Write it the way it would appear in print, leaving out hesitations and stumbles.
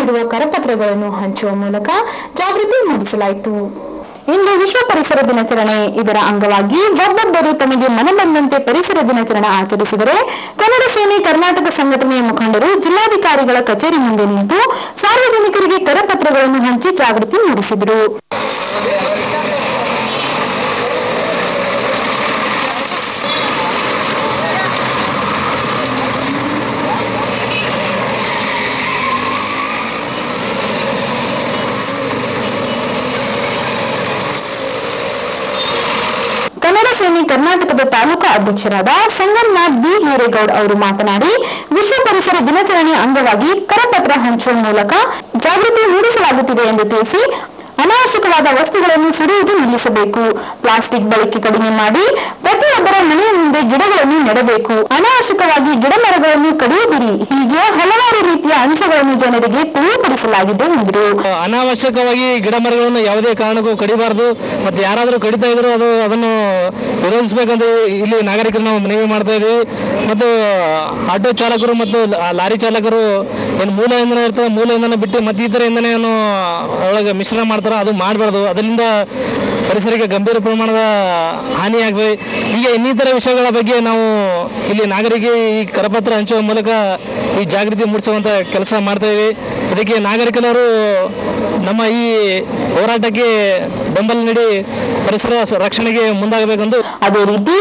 ನೀಡುವ ಕರಪತ್ರಗಳನ್ನು ಹಂಚುವ ಮೂಲಕ ಜಾಗೃತಿ ಮೂಡಿಸಲಾಯಿತು. ಇಂದು ವಿಶ್ವ ಪರಿಸರ ದಿನಾಚರಣೆ. ಇದರ ಅಂಗವಾಗಿ ಒಬ್ಬೊಬ್ಬರು ತಮಗೆ ಮನಬಂದಂತೆ ಪರಿಸರ ದಿನಾಚರಣೆ ಆಚರಿಸಿದರೆ ಕನ್ನಡ ಸೇನೆ ಕರ್ನಾಟಕ ಸಂಘಟನೆಯ ಮುಖಂಡರು ಜಿಲ್ಲಾಧಿಕಾರಿಗಳ ಕಚೇರಿ ಮುಂದೆ ನಿಂತು ಸಾರ್ವಜನಿಕರಿಗೆ ಕರಪತ್ರಗಳನ್ನು ಹಂಚಿ ಜಾಗೃತಿ ಮೂಡಿಸಿದರು. ಕನ್ನಡ ಸೇನೆ ಕರ್ನಾಟಕದ ತಾಲೂಕಾ ಅಧ್ಯಕ್ಷರಾದ ಸಂಗಮನಾಥ್ ಬಿ ಹಿರೇಗೌಡ್ ಅವರು ಮಾತನಾಡಿ, ವಿಶ್ವ ಪರಿಸರ ದಿನಾಚರಣೆಯ ಅಂಗವಾಗಿ ಕರಪತ್ರ ಹಂಚುವ ಮೂಲಕ ಜಾಗೃತಿ ಮೂಡಿಸಲಾಗುತ್ತಿದೆ ಎಂದು ತಿಳಿಸಿ, ಅನಾವಶ್ಯಕವಾದ ವಸ್ತುಗಳನ್ನು ಸುಡುವುದು ನಿಲ್ಲಿಸಬೇಕು, ಪ್ಲಾಸ್ಟಿಕ್ ಬಳಕೆ ಕಡಿಮೆ ಮಾಡಿ ಪ್ರತಿಯೊಬ್ಬರ ಮನೆಯ ಮುಂದೆ ಗಿಡಗಳನ್ನು ನೆಡಬೇಕು, ಅನಾವಶ್ಯಕವಾಗಿ ಗಿಡ ಮರಗಳನ್ನು ಕಡಿಯುವುದಿರಿ, ಹೀಗೆ ಹಲವಾರು ರೀತಿಯ ಅಂಶಗಳನ್ನು ಜನರಿಗೆ ತಿಳಿಯಪಡಿಸಲಾಗಿದೆ ಎಂದರು. ಅನಾವಶ್ಯಕವಾಗಿ ಗಿಡ ಮರಗಳನ್ನು ಯಾವುದೇ ಕಾರಣಕ್ಕೂ ಕಡಿಬಾರದು, ಮತ್ತೆ ಯಾರಾದರೂ ಕಡಿತಾ ಇದ್ರು ಅದನ್ನು ವಿರೋಧಿಸಬೇಕಂತ ಇಲ್ಲಿ ನಾಗರಿಕರು ನಾವು ಮನವಿ ಮಾಡ್ತಾ ಇದ್ದೀವಿ. ಮತ್ತು ಆಟೋ ಚಾಲಕರು ಮತ್ತು ಲಾರಿ ಚಾಲಕರು ಏನು ಮೂಲ ಇಂಧನ ಇರ್ತದೆ, ಮೂಲ ಇಂಧನ ಬಿಟ್ಟು ಮತ್ತೆ ಇತರ ಇಂಧನವನ್ನು ಒಳಗೆ ಮಿಶ್ರಣ ಮಾಡ್ತಾರೆ, ಅದು ಮಾಡಬಾರ್ದು. ಅದರಿಂದ ಪರಿಸರಕ್ಕೆ ಗಂಭೀರ ಪ್ರಮಾಣದ ಹಾನಿಯಾಗಬೇಕು. ಹೀಗೆ ಇನ್ನಿತರ ವಿಷಯಗಳ ಬಗ್ಗೆ ನಾವು ಇಲ್ಲಿ ನಾಗರಿಕರಿಗೆ ಈ ಕರಪತ್ರ ಹಂಚುವ ಮೂಲಕ ಈ ಜಾಗೃತಿ ಮೂಡಿಸುವಂಥ ಕೆಲಸ ಮಾಡ್ತಾ ಇದ್ದೀವಿ. ಅದಕ್ಕೆ ನಾಗರಿಕರು ನಮ್ಮ ಈ ಹೋರಾಟಕ್ಕೆ ಬೆಂಬಲ ನೀಡಿ ಪರಿಸರ ರಕ್ಷಣೆಗೆ ಮುಂದಾಗಬೇಕೆಂದು. ಅದೇ ರೀತಿ